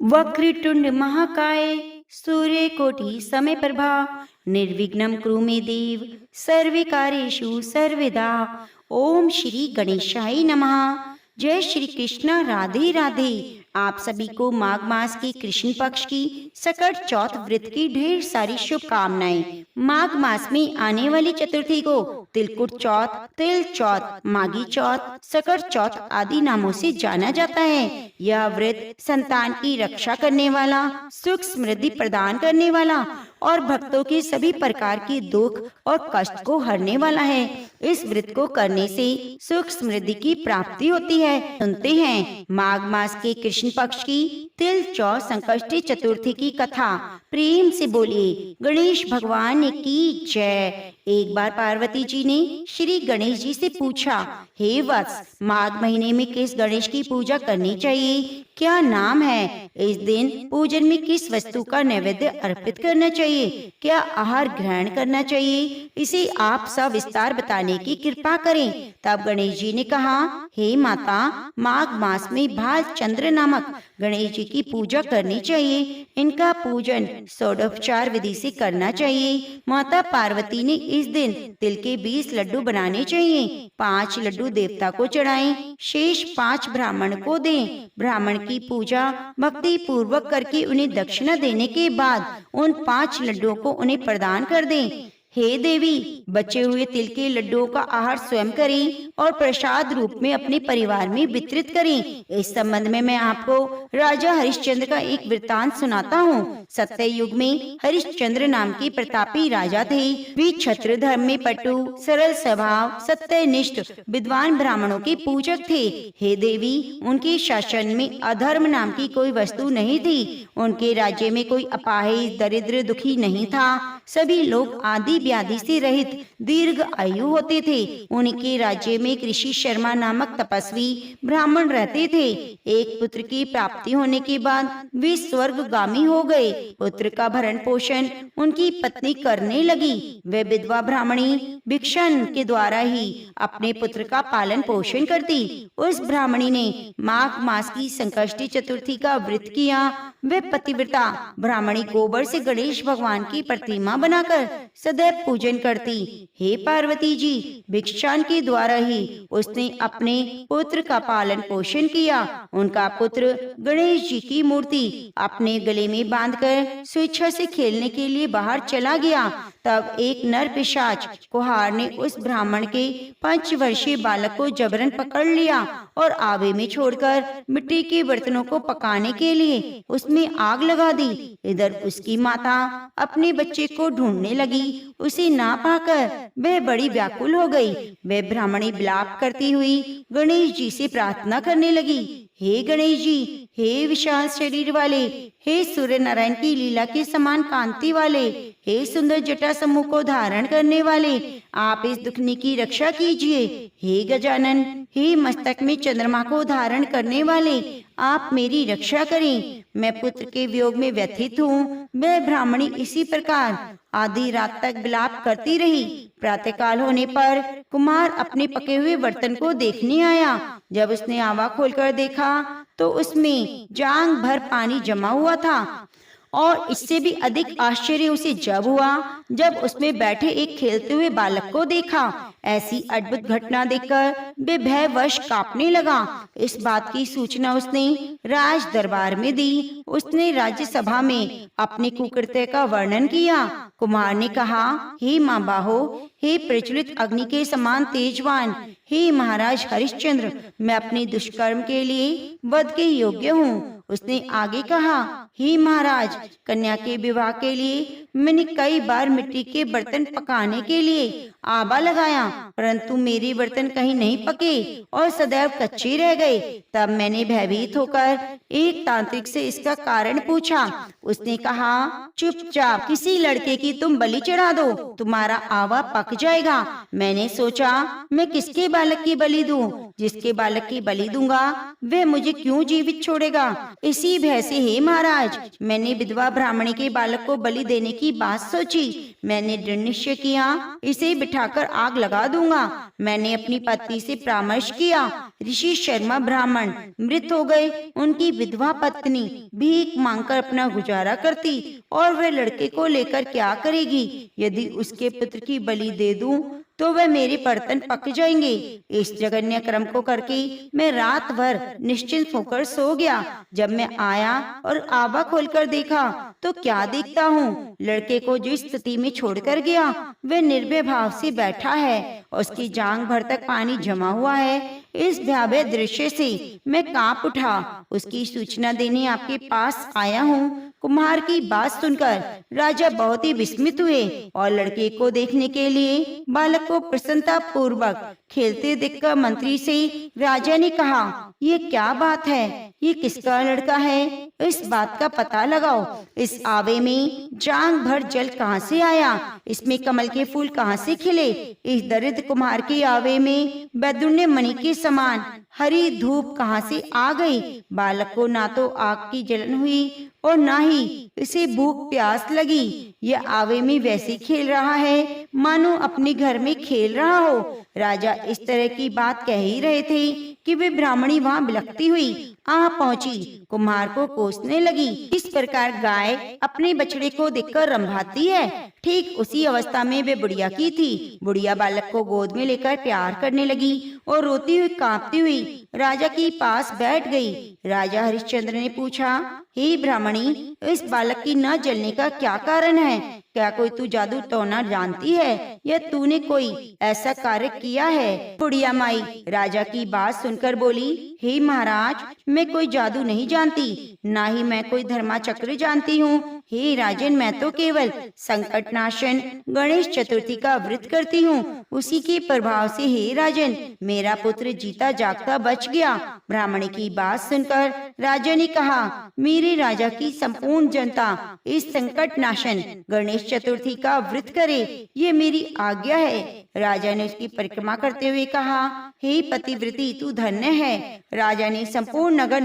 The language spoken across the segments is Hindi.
वक्रतुंड महाकाय सूर्यकोटि समप्रभा निर्विघ्नं कुरु मे देव सर्वकार्येषु सर्वदा। ओम श्री गणेशाय नमः। जय श्री कृष्ण, राधे राधे। आप सभी को माघ मास के कृष्ण पक्ष की सकट चौथ व्रत की ढेर सारी शुभकामनाएं। माघ मास में आने वाली चतुर्थी को तिलकुट चौथ, तिल चौथ, माघी चौथ, सकट चौथ आदि नामों से जाना जाता है। यह व्रत संतान की रक्षा करने वाला, सुख समृद्धि प्रदान करने वाला और भक्तों के सभी प्रकार के दुख और कष्ट को हरने वाला है। इस व्रत को करने से सुख समृद्धि की प्राप्ति होती है। सुनते हैं माघ मास के कृष्ण पक्ष की तिल चौथ संकष्टी चतुर्थी की कथा। प्रेम से बोलिए गणेश भगवान की जय। एक बार पार्वती जी ने श्री गणेश जी से पूछा, हे वत्स, माघ महीने में किस गणेश की पूजा करनी चाहिए? क्या नाम है? इस दिन पूजन में किस वस्तु का नैवेद्य अर्पित करना चाहिए? क्या आहार ग्रहण करना चाहिए? इसे आप सविस्तार बताने की कृपा करें। तब गणेश जी ने कहा, हे माता, माघ मास में भालचंद्र नामक गणेश जी की पूजा करनी चाहिए। इनका पूजन षोडोपचार विधि से करना चाहिए। माता पार्वती ने इस दिन तिल के 20 लड्डू बनाने चाहिए। 5 लड्डू देवता को चढ़ाएं, शेष 5 ब्राह्मण को दें। ब्राह्मण की पूजा भक्ति पूर्वक करके उन्हें दक्षिणा देने के बाद उन 5 लड्डुओं को उन्हें प्रदान कर दें। हे देवी, बचे हुए तिल के लड्डुओं का आहार स्वयं करें और प्रसाद रूप में अपने परिवार में वितरित करें। इस संबंध में मैं आपको राजा हरिश्चंद्र का एक वृत्तांत सुनाता हूँ। सत्य युग में हरिश्चंद्र नाम के प्रतापी राजा थे। वे क्षत्रिय धर्म में पटु, सरल स्वभाव, सत्यनिष्ठ, विद्वान ब्राह्मणों के पूजक थे। हे देवी, उनके शासन में अधर्म नाम की कोई वस्तु नहीं थी। उनके राज्य में कोई अपाहिज, दरिद्र, दुखी नहीं था। सभी लोग आदि व्याधि से रहित दीर्घ आयु होते थे। उनके राज्य में कृषि शर्मा नामक तपस्वी ब्राह्मण रहते थे। एक पुत्र की प्राप्ति होने के बाद वे स्वर्गगामी हो गए। पुत्र का भरण पोषण उनकी पत्नी करने लगी। वे विधवा ब्राह्मणी भिक्षण के द्वारा ही अपने पुत्र का पालन पोषण करती। उस ब्राह्मणी ने माघ मास की संकष्टी चतुर्थी का व्रत किया। वे पतिव्रता ब्राह्मणी गोबर से गणेश भगवान की प्रतिमा बनाकर सदैव पूजन करती। हे पार्वती जी, भिक्षान के द्वारा ही उसने अपने पुत्र का पालन पोषण किया। उनका पुत्र गणेश जी की मूर्ति अपने गले में बांधकर स्वेच्छा से खेलने के लिए बाहर चला गया। तब एक नर पिशाच कुहार ने उस ब्राह्मण के 5 वर्षीय बालक को जबरन पकड़ लिया और आवे में छोड़कर मिट्टी के बर्तनों को पकाने के लिए उसमें आग लगा दी। इधर उसकी माता अपने बच्चे को ढूंढने लगी। उसे ना पाकर वह बड़ी व्याकुल हो गई। वह ब्राह्मणी विलाप करती हुई गणेश जी से प्रार्थना करने लगी, हे गणेश जी, हे विशाल शरीर वाले, हे सूर्य नारायण की लीला के समान कांति वाले, हे सुंदर जटा समूह को धारण करने वाले, आप इस दुखनी की रक्षा कीजिए। हे गजानन, हे मस्तक में चंद्रमा को धारण करने वाले, आप मेरी रक्षा करें। मैं पुत्र के वियोग में व्यथित हूँ। वह ब्राह्मणी इसी प्रकार आधी रात तक विलाप करती रही। प्रातःकाल होने पर कुमार अपने पके हुए बर्तन को देखने आया। जब उसने आवा खोलकर देखा तो उसमें जांग भर पानी जमा हुआ था। और इससे भी अधिक आश्चर्य उसे जब हुआ जब उसमें बैठे एक खेलते हुए बालक को देखा। ऐसी अद्भुत घटना देखकर वे भयवश कांपने लगा। इस बात की सूचना उसने राज दरबार में दी। उसने राज्यसभा में अपने कुकृत्य का वर्णन किया। कुमार ने कहा, हे माँ बाहो, हे प्रज्वलित अग्नि के समान तेजवान, हे महाराज हरिश्चंद्र, मैं अपने दुष्कर्म के लिए वध के योग्य हूँ। उसने आगे कहा, हे महाराज, कन्या के विवाह के लिए मैंने कई बार मिट्टी के बर्तन पकाने के लिए आबा लगाया, परंतु मेरे बर्तन कहीं नहीं पके और सदैव कच्चे रह गए। तब मैंने भयभीत होकर एक तांत्रिक से इसका कारण पूछा। उसने कहा, चुपचाप किसी लड़के की तुम बलि चढ़ा दो, तुम्हारा आवा पक जाएगा। मैंने सोचा, मैं किसके बालक की बलि दूं? जिसके बालक की बलि दूंगा वह मुझे क्यों जीवित छोड़ेगा? इसी भय से हे महाराज, मैंने विधवा ब्राह्मणी के बालक को बलि देने की बात सोची। मैंने दृढ़ निश्चय किया, इसे बिठा बिठाकर आग लगा दूंगा। मैंने अपनी पत्नी से परामर्श किया। ऋषि शर्मा ब्राह्मण मृत हो गए। उनकी विधवा पत्नी भीख मांगकर अपना गुजारा करती और वह लड़के को लेकर क्या करेगी? यदि उसके पुत्र की बलि दे दूं तो वह मेरे बर्तन पक जाएंगे। इस जघन्य कर्म को करके मैं रात भर निश्चिंत होकर सो गया। जब मैं आया और आवा खोलकर देखा तो क्या देखता हूँ, लड़के को जिस स्थिति में छोड़कर गया वह निर्भय भाव से बैठा है। उसकी जांघ भर तक पानी जमा हुआ है। इस भयावह दृश्य से मैं कांप उठा। उसकी सूचना देने आपके पास आया हूँ। कुम्हार की बात सुनकर राजा बहुत ही विस्मित हुए और लड़के को देखने के लिए बालक को प्रसन्नता पूर्वक खेलते देखकर मंत्री से राजा ने कहा, ये क्या बात है? ये किसका लड़का है? इस बात का पता लगाओ। इस आवे में जांग भर जल कहाँ से आया? इसमें कमल के फूल कहाँ से खिले? इस दरिद्र कुम्हार के आवे में बैदुन्य मणि के समान हरी धूप कहाँ से आ गई? बालक को ना तो आग की जलन हुई और ना ही इसे भूख प्यास लगी। यह आवे में वैसे खेल रहा है मानो अपने घर में खेल रहा हो। राजा इस तरह की बात कह ही रहे थे कि वे ब्राह्मणी वहाँ बिलखती हुई आ पहुंची, कुम्हार को कोसने लगी। इस प्रकार गाय अपने बछड़े को देखकर रंभाती है, ठीक उसी अवस्था में वे बुढ़िया की थी। बुढ़िया बालक को गोद में लेकर प्यार करने लगी और रोती हुई कांपती हुई राजा के पास बैठ गई। राजा हरिश्चंद्र ने पूछा, हे ब्राह्मणी, इस बालक की न जलने का क्या कारण है? क्या कोई तू जादू टोना जानती है या तूने कोई ऐसा कार्य किया है? बुढ़िया माई राजा की बात सुनकर बोली, हे महाराज, मैं कोई जादू नहीं जानती, ना ही मैं कोई धर्मा चक्र जानती हूँ। हे राजन, मैं तो केवल संकट नाशन गणेश चतुर्थी का व्रत करती हूँ। उसी के प्रभाव से हे राजन, मेरा पुत्र जीता जागता बच गया। ब्राह्मणी की बात सुनकर राजा ने कहा, मेरे राजा की संपूर्ण जनता इस संकट नाशन गणेश चतुर्थी का व्रत करे, ये मेरी आज्ञा है। राजा ने उसकी परिक्रमा करते हुए कहा, हे पतिव्रती, तू धन्य है। राजा ने संपूर्ण नगर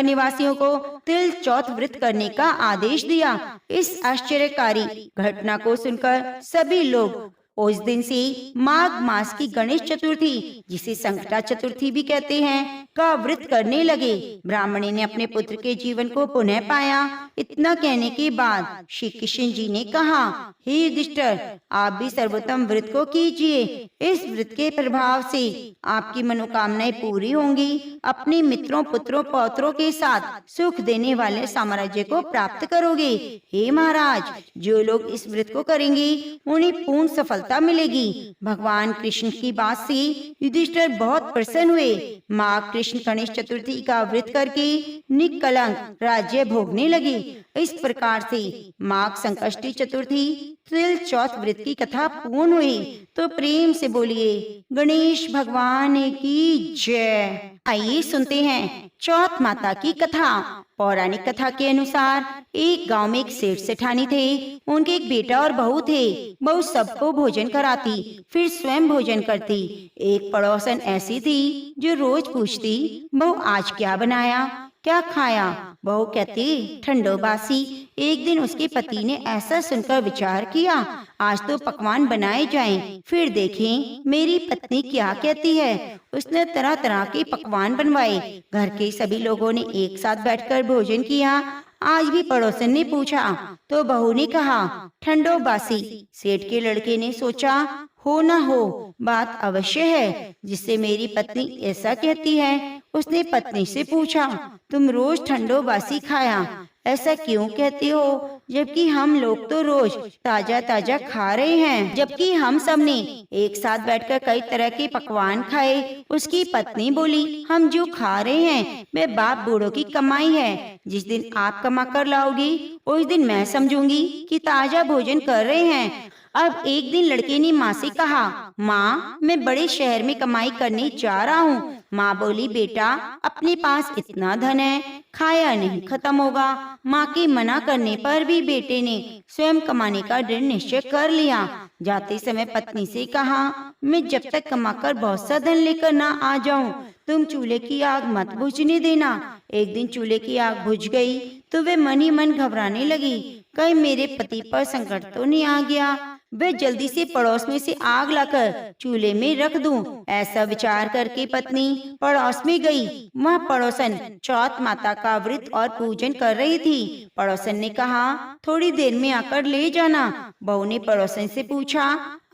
निवासियों को तिल चौथ व्रत करने का आदेश दिया। इस आश्चर्यकारी घटना को सुनकर सभी लोग उस दिन से माघ मास की गणेश चतुर्थी, जिसे संकटा चतुर्थी भी कहते हैं, का व्रत करने लगे। ब्राह्मणी ने अपने पुत्र के जीवन को पुनः पाया। इतना कहने के बाद श्री कृष्ण जी ने कहा, हे युधिष्ठिर, आप भी सर्वोत्तम व्रत को कीजिए। इस व्रत के प्रभाव से आपकी मनोकामनाएं पूरी होंगी। अपने मित्रों, पुत्रों, पौत्रों के साथ सुख देने वाले साम्राज्य को प्राप्त करोगे। हे महाराज, जो लोग इस व्रत को करेंगे उन्हें पूर्ण सफलता मिलेगी। भगवान कृष्ण की बात से युधिष्ठिर बहुत प्रसन्न हुए। माँ कृष्ण गणेश चतुर्थी का व्रत करके निष्कलंक राज्य भोगने लगे। इस प्रकार से माघ संकष्टी चतुर्थी तिल चौथ व्रत की कथा पूर्ण हुई। तो प्रेम से बोलिए गणेश भगवान की जय। आइए सुनते हैं चौथ माता की कथा। पौराणिक कथा के अनुसार एक गांव में एक सेठ सेठानी थे। उनके एक बेटा और बहू थे। बहू सबको भोजन कराती, फिर स्वयं भोजन करती। एक पड़ोसन ऐसी थी जो रोज पूछती, बहू आज क्या बनाया, क्या खाया? बहू कहती, ठंडो बासी। एक दिन उसके पति ने ऐसा सुनकर विचार किया, आज तो पकवान बनाए जाएं, फिर देखें मेरी पत्नी क्या कहती है। उसने तरह तरह के पकवान बनवाए। घर के सभी लोगों ने एक साथ बैठकर भोजन किया। आज भी पड़ोसन ने पूछा तो बहू ने कहा, ठंडो बासी। सेठ के लड़के ने सोचा, हो ना हो, बात अवश्य है जिससे मेरी पत्नी ऐसा कहती है। उसने पत्नी से पूछा, तुम रोज ठंडो बासी खाया, ऐसा क्यों कहते हो, जबकि हम लोग तो रोज ताजा ताजा खा रहे हैं। जबकि हम सब ने एक साथ बैठकर कई तरह के पकवान खाए। उसकी पत्नी बोली, हम जो खा रहे हैं वह बाप बूढ़ों की कमाई है। जिस दिन आप कमा कर लाओगी उस दिन मैं समझूंगी कि ताजा भोजन कर रहे हैं। अब एक दिन लड़के ने माँ से कहा, माँ, मैं बड़े शहर में कमाई करने जा रहा हूँ। माँ बोली, बेटा, अपने पास इतना धन है, खाया नहीं खत्म होगा। माँ के मना करने पर भी बेटे ने स्वयं कमाने का दृढ़ निश्चय कर लिया। जाते समय पत्नी से कहा, मैं जब तक कमाकर बहुत सा धन लेकर ना आ जाऊं, तुम चूल्हे की आग मत बुझने देना। एक दिन चूल्हे की आग बुझ गई तो वे मन ही मन घबराने लगी। कहीं मेरे पति पर संकट तो नहीं आ गया। वे जल्दी से पड़ोस में से आग लाकर चूल्हे में रख दूं। ऐसा विचार करके पत्नी पड़ोस में गई। वह पड़ोसन चौथ माता का व्रत और पूजन कर रही थी। पड़ोसन ने कहा, थोड़ी देर में आकर ले जाना। बहू ने पड़ोसन से पूछा,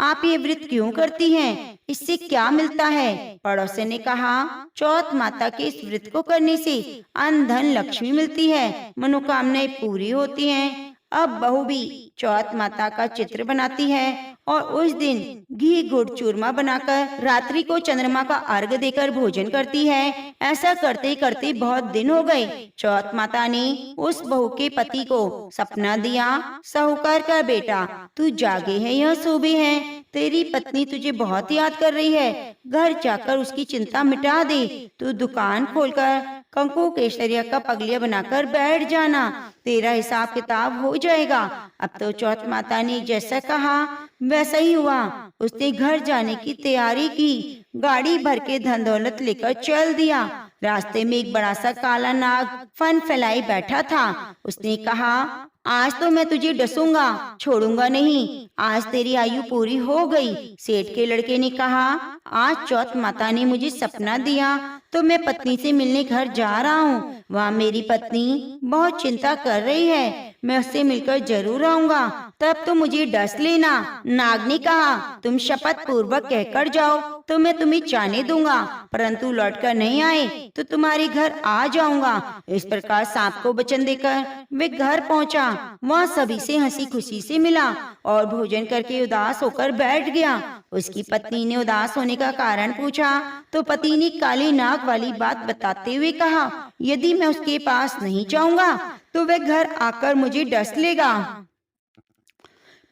आप ये व्रत क्यों करती हैं? इससे क्या मिलता है? पड़ोसन ने कहा, चौथ माता के इस व्रत को करने से अन्न धन लक्ष्मी मिलती है, मनोकामनाएं पूरी होती हैं। अब बहू भी चौथ माता का चित्र बनाती है और उस दिन घी गुड़ चूरमा बनाकर रात्रि को चंद्रमा का अर्घ देकर भोजन करती है। ऐसा करते करते बहुत दिन हो गए। चौथ माता ने उस बहू के पति को सपना दिया, साहूकार का बेटा, तू जागे है या सोबे है? तेरी पत्नी तुझे बहुत याद कर रही है। घर जाकर उसकी चिंता मिटा दे। तू दुकान खोलकर कंकु केसरिया का पगलिया बनाकर बैठ जाना, तेरा हिसाब किताब हो जाएगा। अब तो चौथ माता ने जैसा कहा वैसा ही हुआ। उसने घर जाने की तैयारी की, गाड़ी भर के धन दौलत लेकर चल दिया। रास्ते में एक बड़ा सा काला नाग फन फैलाई बैठा था। उसने कहा, आज तो मैं तुझे डसूंगा, छोड़ूंगा नहीं। आज तेरी आयु पूरी हो गई। सेठ के लड़के ने कहा, आज चौथ माता ने मुझे सपना दिया तो मैं पत्नी से मिलने घर जा रहा हूँ। वहाँ मेरी पत्नी बहुत चिंता कर रही है। मैं उससे मिलकर जरूर आऊंगा, तब तो मुझे डस लेना। नाग ने कहा, तुम शपथ पूर्वक कहकर जाओ तो मैं तुम्हें जाने दूंगा, परंतु लौटकर नहीं आए तो तुम्हारे घर आ जाऊंगा। इस प्रकार सांप को वचन देकर वे घर पहुंचा। वहाँ सभी से हंसी खुशी से मिला और भोजन करके उदास होकर बैठ गया। उसकी पत्नी ने उदास होने का कारण पूछा तो पति ने काली नाग वाली बात बताते हुए कहा, यदि मैं उसके पास नहीं जाऊंगा तो वह घर आकर मुझे डस लेगा।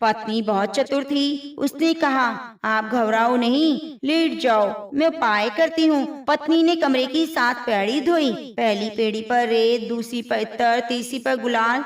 पत्नी बहुत चतुर थी। उसने कहा, आप घबराओ नहीं, लेट जाओ, मैं उपाय करती हूँ। पत्नी ने कमरे की 7 पैड़ी धोई। पहली पेड़ी पर रेत, दूसरी पर इत्तर, तीसरी पर गुलाल,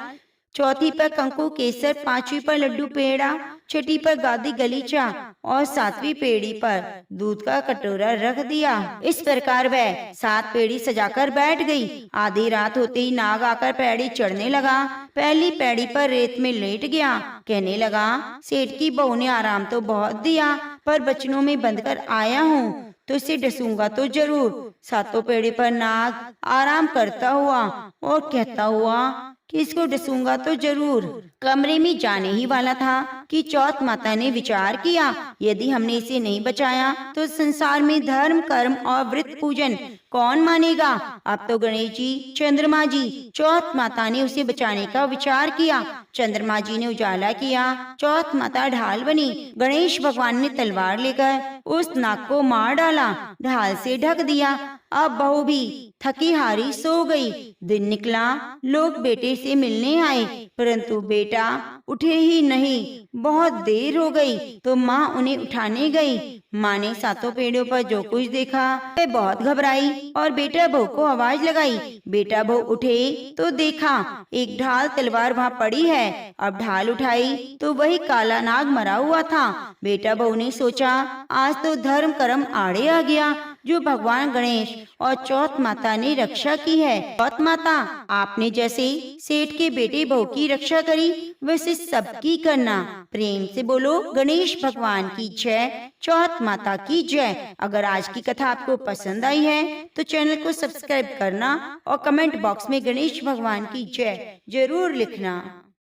चौथी पर कंकु केसर, 5वीं पर लड्डू पेड़ा, 6ठी पर गादी गलीचा और 7वीं पेड़ी पर दूध का कटोरा रख दिया। इस प्रकार वह 7 पेड़ी सजाकर बैठ गई। आधी रात होते ही नाग आकर पैड़ी चढ़ने लगा। पहली पैड़ी पर रेत में लेट गया। कहने लगा, सेठ की बहू ने आराम तो बहुत दिया, पर बचनों में बंद कर आया हूँ तो इसे डसूंगा तो जरूर। 7 पेड़ी पर नाग आराम करता हुआ और कहता हुआ कि इसको डसूंगा तो जरूर। कमरे में जाने ही वाला था कि चौथ माता ने विचार किया, यदि हमने इसे नहीं बचाया तो संसार में धर्म, कर्म और व्रत पूजन कौन मानेगा। अब तो गणेश जी, चंद्रमा जी, चौथ माता ने उसे बचाने का विचार किया। चंद्रमा जी ने उजाला किया, चौथ माता ढाल बनी। गणेश भगवान ने तलवार लेकर उस नाग को मार डाला, ढाल से ढक दिया। अब बहू भी थकी हारी सो गई। दिन निकला, लोग बेटे से मिलने आए, परंतु बेटा उठे ही नहीं। बहुत देर हो गई तो माँ उन्हें उठाने गई। माँ ने 7 पेड़ों पर जो कुछ देखा वह बहुत घबराई और बेटा बहू को आवाज लगाई। बेटा बहू उठे तो देखा एक ढाल तलवार वहाँ पड़ी है। अब ढाल उठाई तो वही काला नाग मरा हुआ था। बेटा बहू ने सोचा, आज तो धर्म कर्म आड़े आ गया, जो भगवान गणेश और चौथ माता ने रक्षा की है। चौथ माता, आपने जैसे सेठ के बेटे बहू की रक्षा करी वैसे सबकी करना। प्रेम से बोलो, गणेश भगवान की जय, चौथ माता की जय। अगर आज की कथा आपको पसंद आई है तो चैनल को सब्सक्राइब करना और कमेंट बॉक्स में गणेश भगवान की जय जरूर लिखना।